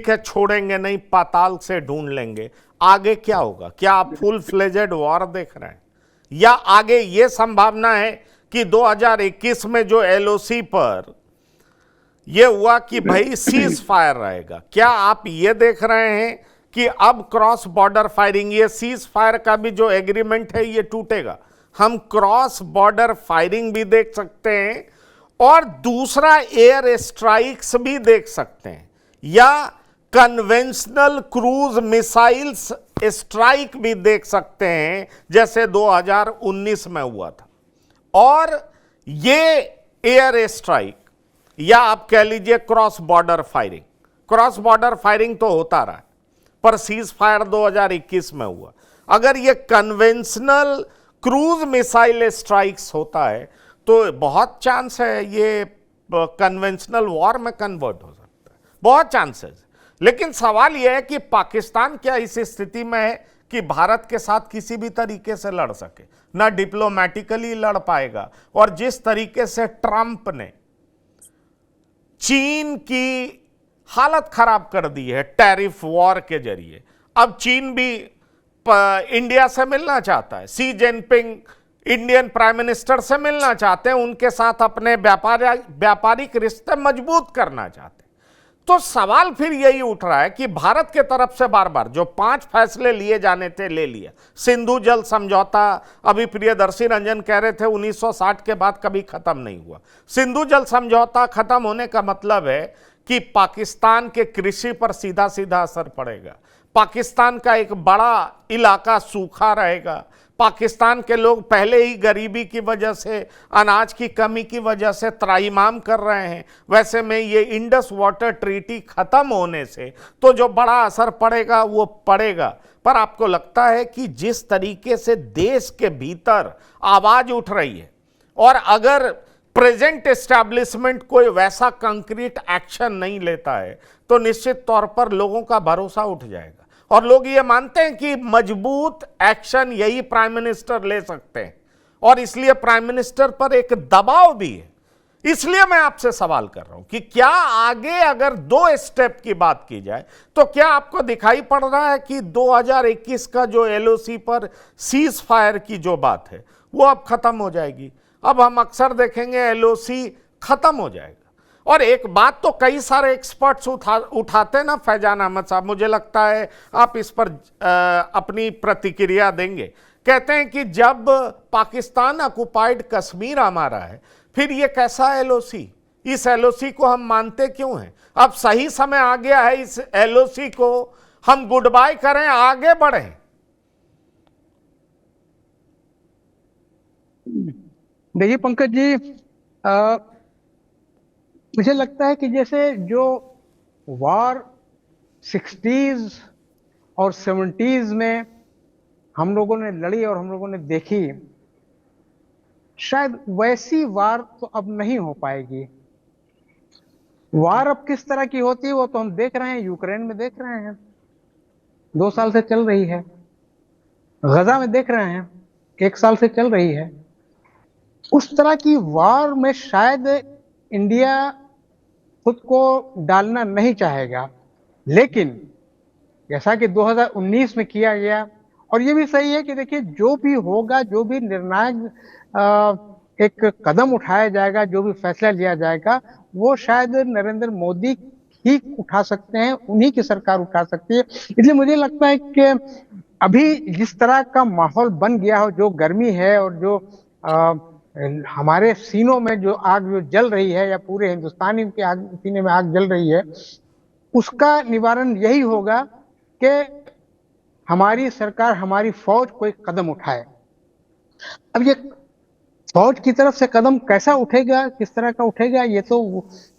ठीक है छोड़ेंगे नहीं, पाताल से ढूंढ लेंगे, आगे क्या होगा? क्या आप फुल फ्लेजेड वॉर देख रहे हैं, या आगे ये संभावना है कि 2021 में जो एलओसी पर ये हुआ कि भाई सीज फायर रहेगा, क्या आप ये देख रहे हैं कि अब क्रॉस बॉर्डर फायरिंग, ये सीज फायर का भी जो एग्रीमेंट है ये टूटेगा? हम क्रॉस बॉर्डर फायरिंग भी देख सकते हैं और दूसरा एयर स्ट्राइक्स भी देख सकते हैं, या कन्वेंशनल क्रूज मिसाइल्स स्ट्राइक भी देख सकते हैं जैसे 2019 में हुआ था। और ये एयर स्ट्राइक या आप कह लीजिए cross border firing, cross border firing तो होता रहा पर सीज फायर 2021 में हुआ। अगर ये कन्वेंशनल क्रूज मिसाइल स्ट्राइक्स होता है तो बहुत चांस है ये कन्वेंशनल वॉर में कन्वर्ट हो सकता है, बहुत चांसेस। लेकिन सवाल यह है कि पाकिस्तान क्या इस स्थिति में है कि भारत के साथ किसी भी तरीके से लड़ सके? ना डिप्लोमेटिकली लड़ पाएगा, और जिस तरीके से ट्रंप ने चीन की हालत खराब कर दी है टैरिफ वॉर के जरिए, अब चीन भी इंडिया से मिलना चाहता है, Xi Jinping Indian prime minister से मिलना चाहते हैं, उनके साथ अपने व्यापारिक रिश्ते मजबूत करना चाहते हैं। तो सवाल फिर यही उठ रहा है कि भारत के तरफ से बार बार जो 5 फैसले लिए जाने थे ले लिया। सिंधु जल समझौता, अभी प्रियदर्शी रंजन कह रहे थे 1960 के बाद कभी खत्म नहीं हुआ। सिंधु जल समझौता खत्म होने का मतलब है कि पाकिस्तान के कृषि पर सीधा सीधा असर पड़ेगा, पाकिस्तान का एक बड़ा इलाका सूखा रहेगा, पाकिस्तान के लोग पहले ही गरीबी की वजह से, अनाज की कमी की वजह से त्राहिमाम कर रहे हैं। वैसे में ये इंडस वाटर ट्रीटी खत्म होने से तो जो बड़ा असर पड़ेगा वो पड़ेगा। पर आपको लगता है कि जिस तरीके से देश के भीतर आवाज उठ रही है, और अगर प्रेजेंट एस्टैब्लिशमेंट कोई वैसा कंक्रीट एक्शन नहीं लेता है तो निश्चित तौर पर लोगों का भरोसा उठ जाएगा, और लोग ये मानते हैं कि मजबूत एक्शन यही प्राइम मिनिस्टर ले सकते हैं, और इसलिए प्राइम मिनिस्टर पर एक दबाव भी है। इसलिए मैं आपसे सवाल कर रहा हूं कि क्या आगे अगर 2 स्टेप की बात की जाए तो क्या आपको दिखाई पड़ रहा है कि 2021 का जो एलओसी पर सीज फायर की जो बात है वो अब खत्म हो जाएगी? अब हम अक्सर देखेंगे एलओसी खत्म हो जाएगा। और एक बात तो कई सारे एक्सपर्ट्स उठाते ना फैजान अहमद साहब, मुझे लगता है आप इस पर अपनी प्रतिक्रिया देंगे। कहते हैं कि जब पाकिस्तान ऑक्युपाइड कश्मीर हमारा है, फिर ये कैसा एलओसी? इस एलओसी को हम मानते क्यों हैं? अब सही समय आ गया है इस एलओसी को हम गुड बाय करें, आगे बढ़ें। देखिए पंकज जी, मुझे लगता है कि जैसे जो वार 60s और 70s में हम लोगों ने लड़ी और हम लोगों ने देखी, शायद वैसी वार तो अब नहीं हो पाएगी। वार अब किस तरह की होती है वो तो हम देख रहे हैं, यूक्रेन में देख रहे हैं 2 साल से चल रही है, गजा में देख रहे हैं 1 साल से चल रही है। उस तरह की वार में शायद इंडिया खुद को डालना नहीं चाहेगा, लेकिन जैसा कि 2019 में किया गया, और ये भी सही है कि देखिए जो भी होगा, जो भी निर्णायक एक कदम उठाया जाएगा, जो भी फैसला लिया जाएगा, वो शायद नरेंद्र मोदी ही उठा सकते हैं, उन्हीं की सरकार उठा सकती है। इसलिए मुझे लगता है कि अभी जिस तरह का माहौल बन गया हो, जो गर्मी है और जो हमारे सीनों में जो आग जो जल रही है, या पूरे हिंदुस्तानी के आग सीने में आग जल रही है, उसका निवारण यही होगा कि हमारी सरकार, हमारी फौज कोई कदम उठाए। अब ये फौज की तरफ से कदम कैसा उठेगा, किस तरह का उठेगा, ये तो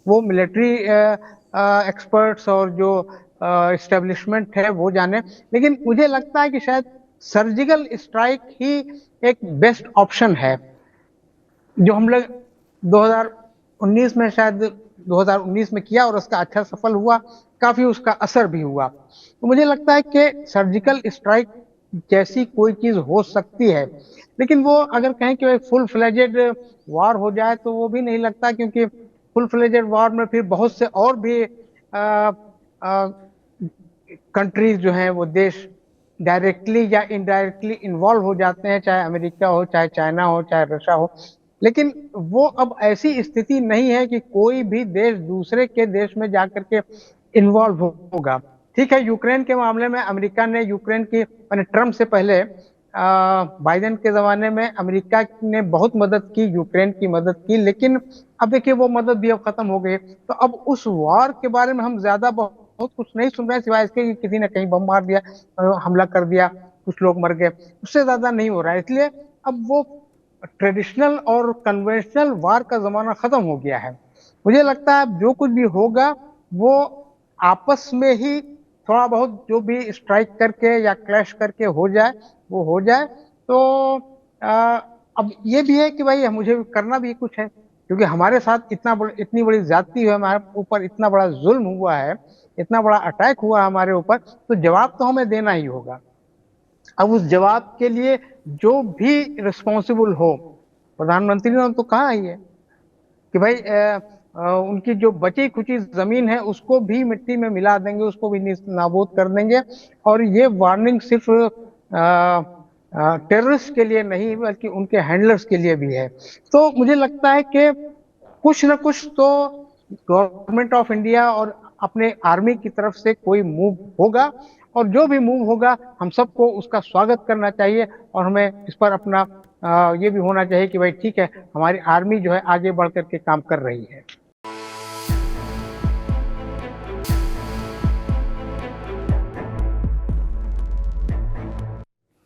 वो मिलिट्री एक्सपर्ट्स और जो एस्टेब्लिशमेंट है वो जाने। लेकिन मुझे लगता है कि शायद सर्जिकल स्ट्राइक ही एक बेस्ट ऑप्शन है, जो हम लोग 2019 में शायद 2019 में किया और उसका अच्छा सफल हुआ, काफी उसका असर भी हुआ। तो मुझे लगता है कि सर्जिकल स्ट्राइक जैसी कोई चीज हो सकती है, लेकिन वो अगर कहें कि फुल फ्लेजेड वॉर हो जाए तो वो भी नहीं लगता, क्योंकि फुल फ्लेजेड वॉर में फिर बहुत से और भी कंट्रीज जो हैं वो देश डायरेक्टली या इनडायरेक्टली इन्वॉल्व हो जाते हैं, चाहे अमेरिका हो, चाहे चाइना हो, चाहे रशिया हो। लेकिन वो अब ऐसी स्थिति नहीं है कि कोई भी देश दूसरे के देश में जाकर के इन्वॉल्व होगा। ठीक है, यूक्रेन के मामले में अमेरिका ने यूक्रेन की, मैंने ट्रम्प से पहले बाइडेन के जमाने में अमेरिका ने बहुत मदद की, यूक्रेन की मदद की, लेकिन अब देखिए वो मदद भी अब खत्म हो गई। तो अब उस वॉर के बारे में हम ज्यादा बहुत कुछ नहीं सुन रहे हैं, सिवाय इसके कि किसी ने कहीं बम मार दिया, हमला कर दिया, कुछ लोग मर गए, उससे ज्यादा नहीं हो रहा है। इसलिए अब वो ट्रेडिशनल और कन्वेंशनल वार का जमाना खत्म हो गया है। मुझे लगता है जो कुछ भी होगा वो आपस में ही थोड़ा बहुत जो भी स्ट्राइक करके या क्लैश करके हो जाए वो हो जाए। तो आ, अब ये भी है कि भाई मुझे करना भी कुछ है, क्योंकि हमारे साथ इतनी बड़ी ज्यादती हुई, हमारे ऊपर इतना बड़ा जुल्म हुआ है, इतना बड़ा अटैक हुआ हमारे ऊपर, तो जवाब तो हमें देना ही होगा। अब उस जवाब के लिए जो भी रिस्पॉन्सिबल हो, प्रधानमंत्री ने तो कहा ही है कि भाई उनकी जो बची खुची जमीन है उसको भी मिट्टी में मिला देंगे, उसको भी नाबूद कर देंगे। और ये वार्निंग सिर्फ टेररिस्ट के लिए नहीं बल्कि उनके हैंडलर्स के लिए भी है। तो मुझे लगता है कि कुछ न कुछ तो गवर्नमेंट ऑफ इंडिया और अपने आर्मी की तरफ से कोई मूव होगा, और जो भी मूव होगा हम सबको उसका स्वागत करना चाहिए। और हमें इस पर अपना ये भी होना चाहिए कि भाई ठीक है, हमारी आर्मी जो है आगे बढ़ करके काम कर रही है।